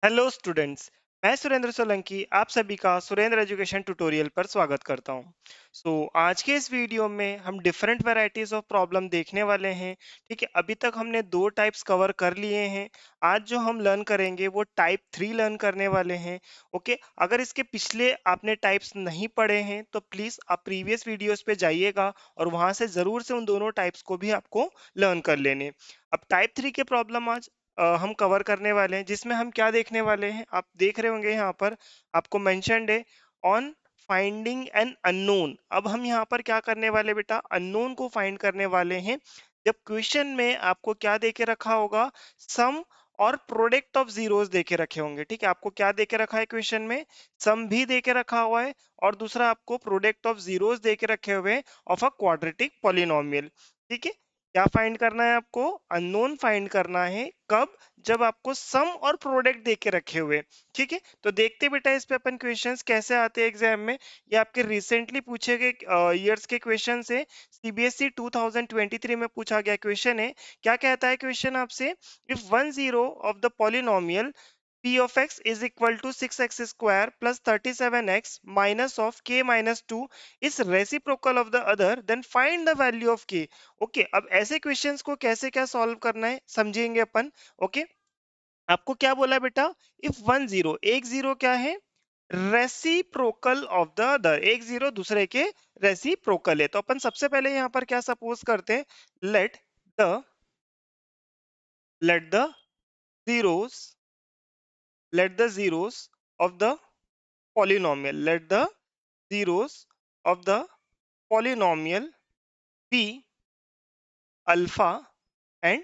Hello students. मैं सुरेंद्र सोलंकी आप सभी का सुरेंद्र एजुकेशन ट्यूटोरियल पर स्वागत करता हूं। आज के इस वीडियो में हम डिफरेंट वैरायटीज ऑफ प्रॉब्लम देखने वाले हैं। ठीक है, अभी तक हमने दो टाइप्स कवर कर लिए हैं। आज जो हम लर्न करेंगे वो टाइप 3 लर्न करने वाले हैं। ओके, अगर इसके पिछले आपने टाइप्स नहीं पढ़े हैं तो प्लीज आप प्रीवियस वीडियोस पे जाइएगा और वहां से जरूर से उन दोनों टाइप्स को भी आपको लर्न कर लेने। अब टाइप 3 के प्रॉब्लम आज हम कवर करने वाले हैं, जिसमें हम क्या देखने वाले हैं आप देख रहे होंगे यहाँ पर आपको मेंशन्ड है ऑन फाइंडिंग एन अननोन। अब हम यहाँ पर क्या करने वाले बेटा, अननोन को फाइंड करने वाले हैं। जब क्वेश्चन में आपको क्या देके रखा होगा, सम और प्रोडक्ट ऑफ जीरोस देके रखे होंगे। ठीक है, आपको क्या देके रखा है क्वेश्चन में, सम भी देके रखा हुआ है और दूसरा आपको प्रोडक्ट ऑफ जीरोस देके रखे हुए ऑफ अ क्वाड्रेटिक पॉलिनोमियल। ठीक है, क्या फाइंड करना है आपको, अननोन फाइंड करना है। कब, जब आपको सम और प्रोडक्ट दे के रखे हुए। ठीक है, तो देखते बेटा इस पे अपन क्वेश्चंस कैसे आते हैं एग्जाम में। ये आपके रिसेंटली पूछे गए ईयर्स के क्वेश्चन है। सीबीएसई 2023 में पूछा गया क्वेश्चन है। क्या कहता है क्वेश्चन आपसे, if one zero of the polynomial p of x is equal to 6x square plus 37x minus of k minus 2 is reciprocal of the other, then find the value of k। Okay, अब ऐसे questions को कैसे क्या solve करना है समझेंगे अपन। Okay, आपको क्या बोला बेटा, इफ वन जीरो, एक जीरो क्या है, रेसिप्रोकल ऑफ द अदर, एक जीरो दूसरे के रेसिप्रोकल है। तो अपन सबसे पहले यहाँ पर क्या सपोज करते हैं, let the let the zeros let the zeros of the polynomial let the zeros of the polynomial be alpha and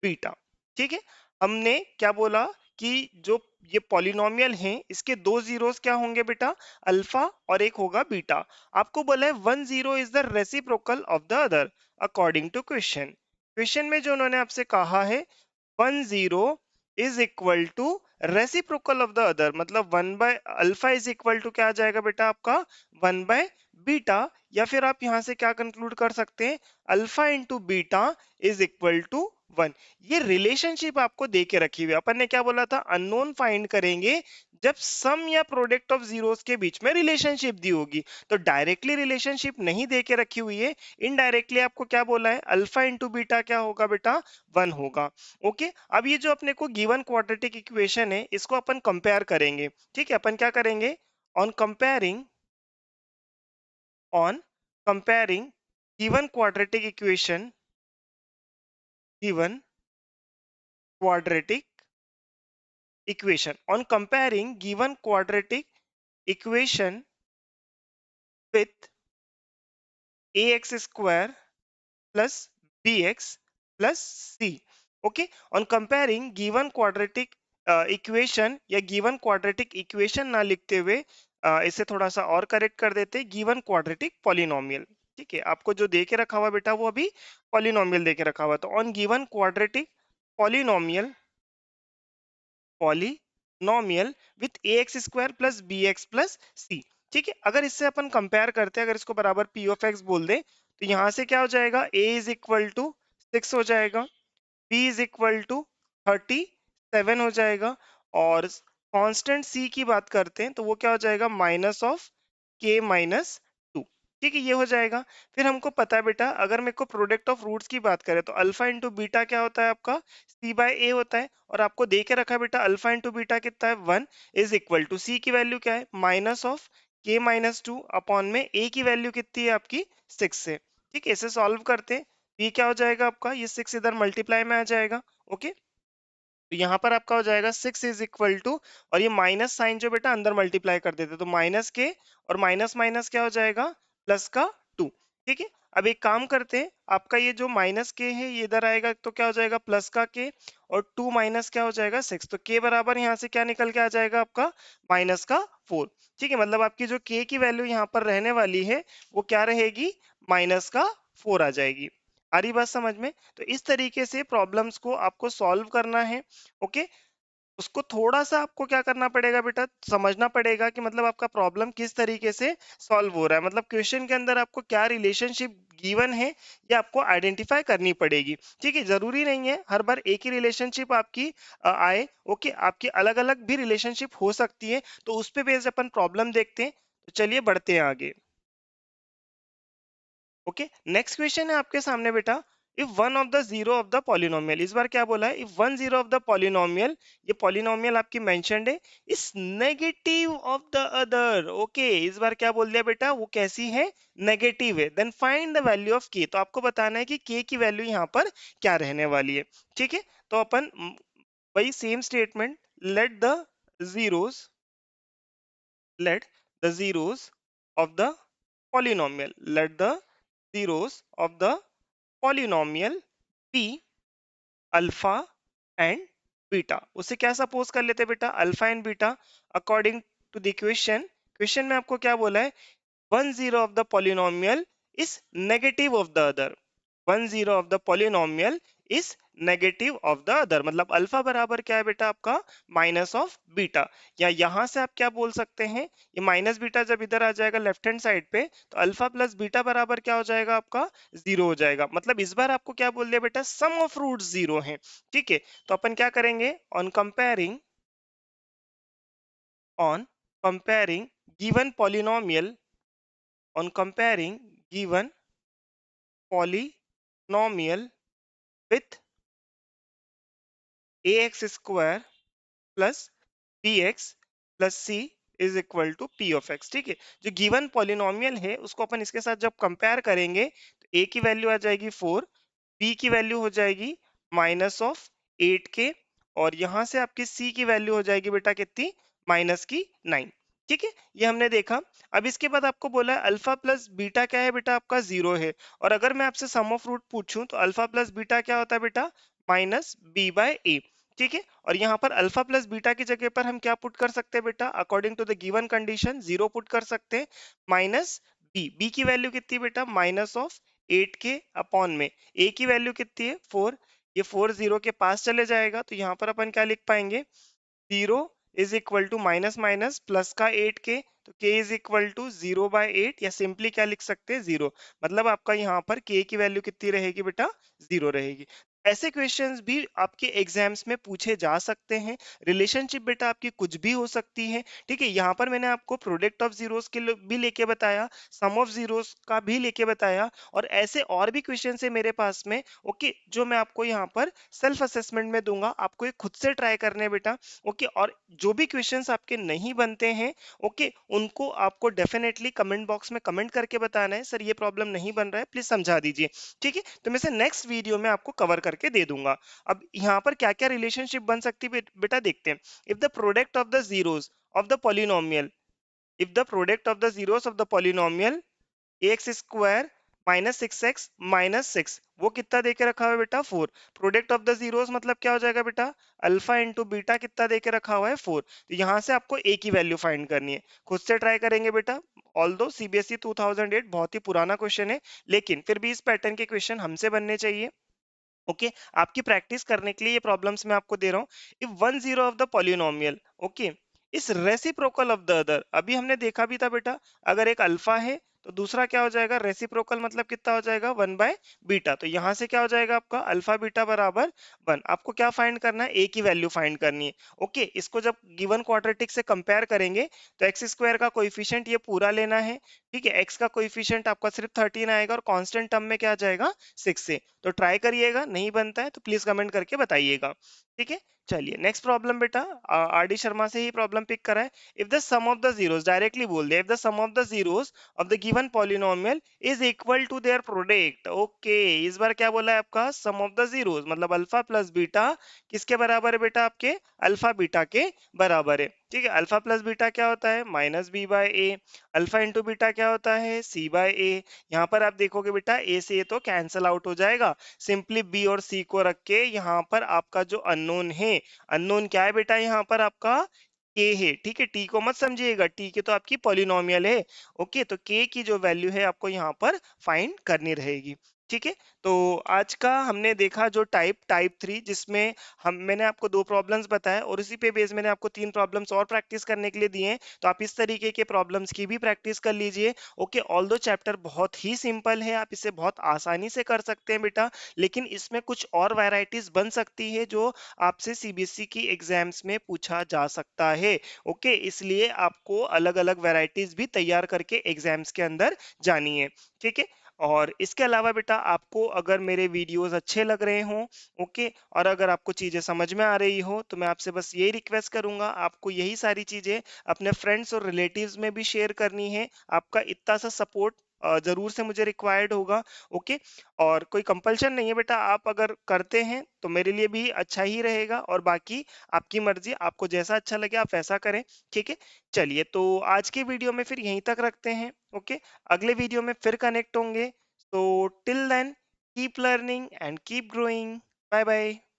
beta. ठीक है, हमने क्या बोला कि जो ये पॉलिनोमियल हैं इसके दो जीरोस क्या होंगे बेटा, अल्फा और एक होगा बीटा। आपको बोला है one zero is the reciprocal of the other according to question. Question में जो उन्होंने आपसे कहा है one zero is equal to reciprocal of the other, मतलब one by alpha is equal to क्या आ जाएगा बेटा आपका, वन बाय बीटा। या फिर आप यहां से क्या कंक्लूड कर सकते हैं, alpha into beta is equal to one. ये रिलेशनशिप आपको दे के रखी हुई है। अपन ने क्या बोला था, अननोन फाइंड करेंगे जब सम या प्रोडक्ट ऑफ जीरोस के बीच में रिलेशनशिप दी होगी। तो डायरेक्टली रिलेशनशिप नहीं दे के रखी हुई है, इनडायरेक्टली आपको क्या बोला है, अल्फा इंटू बीटा क्या होगा बेटा, वन होगा। ओके, अब ये जो अपने को गिवन क्वाड्रेटिक इक्वेशन है इसको अपन कंपेयर करेंगे। ठीक है, अपन क्या करेंगे, on comparing on comparing given quadratic equation, given quadratic on comparing given quadratic equation with ax square plus bx plus c। okay, on comparing given quadratic equation या given quadratic equation ना लिखते हुए इसे थोड़ा सा और करेक्ट कर देते, गिवन क्वाड्रेटिक पॉलिनोमियल। ठीक है, आपको जो दे के रखा हुआ बेटा वो अभी पॉलिनोमियल दे के रखा हुआ। तो on given quadratic polynomial polynomial with a x square plus b x plus c. ठीक है, अगर इससे अपन कंपेयर करते हैं, अगर इसको बराबर पी ऑफ एक्स बोल दे तो यहाँ से क्या हो जाएगा, a इज इक्वल टू 6 हो जाएगा, b इज इक्वल टू 37 हो जाएगा, और कांस्टेंट c की बात करते हैं तो वो क्या हो जाएगा, माइनस ऑफ k माइनस 2। ठीक है, ये हो जाएगा। फिर हमको पता है बेटा, अगर मेरे को प्रोडक्ट ऑफ रूट्स की बात करें तो अल्फा इंटू बीटा क्या होता है आपका, c बाय a होता है। और आपको दे के रखा है बेटा अल्फा इंटू बीटा कितना है, 1 इज इक्वल टू c की वैल्यू क्या है, minus of k minus 2 upon में a की वैल्यू कितनी है आपकी 6 से। ठीक है, इसे सॉल्व करते हैं, ये क्या हो जाएगा आपका, ये 6 इधर मल्टीप्लाई में आ जाएगा। ओके, तो यहाँ पर आपका हो जाएगा 6 इज इक्वल टू, और ये माइनस साइन जो बेटा अंदर मल्टीप्लाई कर देते तो माइनस के, और माइनस माइनस क्या हो जाएगा, प्लस का 2। ठीक है, अब एक काम करते हैं, आपका ये जो माइनस के है ये इधर आएगा तो क्या हो जाएगा, प्लस का के, और 2 माइनस क्या हो जाएगा 6, तो के बराबर यहाँ से क्या निकल के आ जाएगा आपका, माइनस का 4। ठीक है, मतलब आपकी जो के की वैल्यू यहाँ पर रहने वाली है वो क्या रहेगी, माइनस का 4 आ जाएगी। आ रही बात समझ में। तो इस तरीके से प्रॉब्लम्स को आपको सॉल्व करना है। ओके, उसको थोड़ा-सा आपको क्या करना पड़ेगा बेटा, समझना पड़ेगा कि मतलब आपका प्रॉब्लम किस तरीके से सॉल्व हो रहा है। मतलब क्वेश्चन के अंदर आपको क्या रिलेशनशिप गिवन है, ये आपको आइडेंटिफाई करनी पड़ेगी। ठीक है? ज़रूरी नहीं है हर बार एक ही रिलेशनशिप आपकी आए। ओके? आपकी अलग-अलग भी रिलेशनशिप हो सकती है, तो उस पे बेस्ड अपन प्रॉब्लम देखते हैं। तो चलिए बढ़ते हैं आगे। ओके, नेक्स्ट क्वेश्चन है आपके सामने बेटा। If one of the zero of the polynomial, इस बार क्या बोला है, if one zero of the polynomial, ये पॉलिनोमियल आपकी मेंशन्ड है, इस negative of the other. Okay, इस बार क्या बोल दिया बेटा, वो कैसी है, नेगेटिव है, then find the value of k. तो आपको बताना है कि के की वैल्यू यहाँ पर क्या रहने वाली है। ठीक है, तो अपन वही same statement, let the zeros, let the zeros of the polynomial, let the zeros of the polynomial be alpha and beta. उसे क्या सपोज कर लेते हैं बेटा, alpha and beta. According to the question, question में आपको क्या बोला है, one zero of the polynomial is negative of the other, one zero of the polynomial is negative of the other. मतलब अल्फा बराबर क्या है बेटा आपका, माइनस ऑफ बीटा। या यहां से आप क्या बोल सकते हैं, ये माइनस बीटा जब इधर आ जाएगा लेफ्ट हैंड साइड पे, तो अल्फा प्लस बीटा बराबर क्या हो जाएगा आपका, जीरो हो जाएगा। मतलब इस बार आपको क्या बोल दिया बेटा, सम ऑफ रूट्स जीरो हैं। ठीक है, तो अपन क्या करेंगे, on comparing given polynomial, on comparing given polynomial with ax square plus bx plus c is equal to p of x. ठीक है, जो गिवन पॉलिनोमियल है उसको अपन इसके साथ जब कंपेयर करेंगे, तो ए की वैल्यू आ जाएगी 4, बी की वैल्यू हो जाएगी माइनस ऑफ 8 के, और यहां से आपकी सी की वैल्यू हो जाएगी बेटा कितनी, माइनस की 9। ठीक है, ये हमने देखा। अब इसके बाद आपको बोला है अल्फा प्लस बीटा क्या है बेटा, आपका जीरो है। और अगर मैं आपसे सम ऑफ रूट पूछूं, तो अल्फा प्लस बीटा क्या होता है बेटा, माइनस बी बाय ए। ठीक है, और यहाँ पर अल्फा प्लस बीटा की जगह पर हम क्या पुट कर सकते हैं बेटा, according to the given condition zero put कर सकते हैं, माइनस बी, बी की वैल्यू कितनी बेटा, माइनस ऑफ 8 के अपॉन में ए की वैल्यू कितनी है 4, ये 4 जीरो के पास चले जाएगा, तो यहाँ पर अपन क्या लिख पाएंगे, zero is equal to minus minus plus का 8 के, तो के इज इक्वल टू 0/8, या सिंपली क्या लिख सकते हैं, जीरो। मतलब आपका यहाँ पर के की वैल्यू कितनी रहेगी बेटा, जीरो रहेगी। ऐसे क्वेश्चंस भी आपके एग्जाम्स में पूछे जा सकते हैं। रिलेशनशिप बेटा आपकी कुछ भी हो सकती है। ठीक है, यहाँ पर मैंने आपको प्रोडक्ट ऑफ जीरोस के भी लेके बताया, सम ऑफ जीरोस का भी लेके बताया, और ऐसे और भी क्वेश्चन है मेरे पास में। ओके, जो मैं आपको यहाँ पर सेल्फ असेसमेंट में दूंगा, आपको ये खुद से ट्राई करने हैं बेटा। ओके, और जो भी क्वेश्चंस आपके नहीं बनते हैं, ओके, उनको आपको डेफिनेटली कमेंट बॉक्स में कमेंट करके बताना है, सर ये प्रॉब्लम नहीं बन रहा है, प्लीज समझा दीजिए। ठीक है, तो मैं से नेक्स्ट वीडियो में आपको कवर करके दे दूंगा। अब यहाँ पर क्या क्या रिलेशनशिप बन सकती है बेटा देखते हैं। If the product of the zeros of the polynomial, if the product of the zeros of the polynomial x square minus 6x minus 6, वो कितना देके रखा हुआ है बेटा, 4। प्रोडक्ट ऑफ द जीरोस मतलब क्या हो जाएगा बेटा, अल्फा इंटू बीटा कितना देके रखा हुआ है, 4। तो यहाँ से आपको ए की वैल्यू फाइंड करनी है, खुद से ट्राई करेंगे बेटा। ऑल्दो सीबीएसई 2008 बहुत ही पुराना क्वेश्चन है, लेकिन फिर भी इस पैटर्न के क्वेश्चन हमसे बनने चाहिए। ओके, आपकी प्रैक्टिस करने के लिए ये प्रॉब्लम्स मैं आपको दे रहा हूँ। If one zero of the polynomial, okay, इस रेसिप्रोकल ऑफ द अदर, अभी हमने देखा भी था बेटा, अगर एक अल्फा है तो दूसरा क्या हो जाएगा, रेसिप्रोकल मतलब कितना हो जाएगा, 1/बीटा। तो यहाँ से क्या हो जाएगा आपका, अल्फा बीटा बराबर 1। आपको क्या फाइंड करना है, ए की वैल्यू फाइंड करनी है। ओके, इसको जब गिवन क्वाड्रेटिक से कंपेयर करेंगे, तो एक्स स्क्वायर का कोइफिशिएंट ये पूरा लेना है। ठीक है, एक्स का कोइफिशिएंट आपका सिर्फ 13 आएगा, और कांस्टेंट टर्म में क्या आ जाएगा, 6 से। तो ट्राई करिएगा, नहीं बनता है तो प्लीज कमेंट करके बताइएगा। ठीक है, चलिए नेक्स्ट प्रॉब्लम बेटा, आर डी शर्मा से ही प्रॉब्लम पिक करा है। If the sum of the zeros, directly बोल दिया, if the sum of the zeros of the given polynomial is equal to their product. Okay, इस बार क्या बोला है आपका, सम ऑफ द जीरोस मतलब अल्फा प्लस बीटा किसके बराबर है बेटा, आपके अल्फा बीटा के बराबर है। ठीक है, अल्फा प्लस बीटा क्या होता है, माइनस बी बाय ए, अल्फा इंटू बीटा क्या होता है, सी बाय ए। यहाँ पर आप देखोगे बेटा, ए से ए तो कैंसल आउट हो जाएगा, सिंपली बी और सी को रख के यहाँ पर आपका जो अननोन है, अननोन क्या है बेटा, यहाँ पर आपका के है। ठीक है, टी को मत समझिएगा, टी के तो आपकी पॉलिनोमियल है। ओके, तो के की जो वैल्यू है आपको यहाँ पर फाइंड करनी रहेगी। ठीक है। तो आज का हमने देखा जो टाइप 3, जिसमें हम मैंने आपको 2 प्रॉब्लम्स बताए और इसी पे बेस मैंने आपको 3 प्रॉब्लम्स और प्रैक्टिस करने के लिए दिए हैं। तो आप इस तरीके के प्रॉब्लम्स की भी प्रैक्टिस कर लीजिए। ओके, ऑल्दो चैप्टर बहुत ही सिंपल है, आप इसे बहुत आसानी से कर सकते हैं बेटा, लेकिन इसमें कुछ और वैरायटीज बन सकती है जो आपसे सीबीएसई की एग्जाम्स में पूछा जा सकता है। ओके, इसलिए आपको अलग-अलग वैरायटीज भी तैयार करके एग्जाम्स के अंदर जानी है। ठीक है। और इसके अलावा बेटा आपको अगर मेरे वीडियोस अच्छे लग रहे हों, ओके, और अगर आपको चीजें समझ में आ रही हो, तो मैं आपसे बस यही रिक्वेस्ट करूंगा, आपको यही सारी चीजें अपने फ्रेंड्स और रिलेटिव्स में भी शेयर करनी है। आपका इतना सा सपोर्ट जरूर से मुझे रिक्वायर्ड होगा। ओके, और कोई कंपल्शन नहीं है बेटा, आप अगर करते हैं तो मेरे लिए भी अच्छा ही रहेगा, और बाकी आपकी मर्जी, आपको जैसा अच्छा लगे आप वैसा करें। ठीक है। चलिए, तो आज के वीडियो में फिर यहीं तक रखते हैं। ओके, अगले वीडियो में फिर कनेक्ट होंगे। So till then, keep learning and keep growing. Bye bye.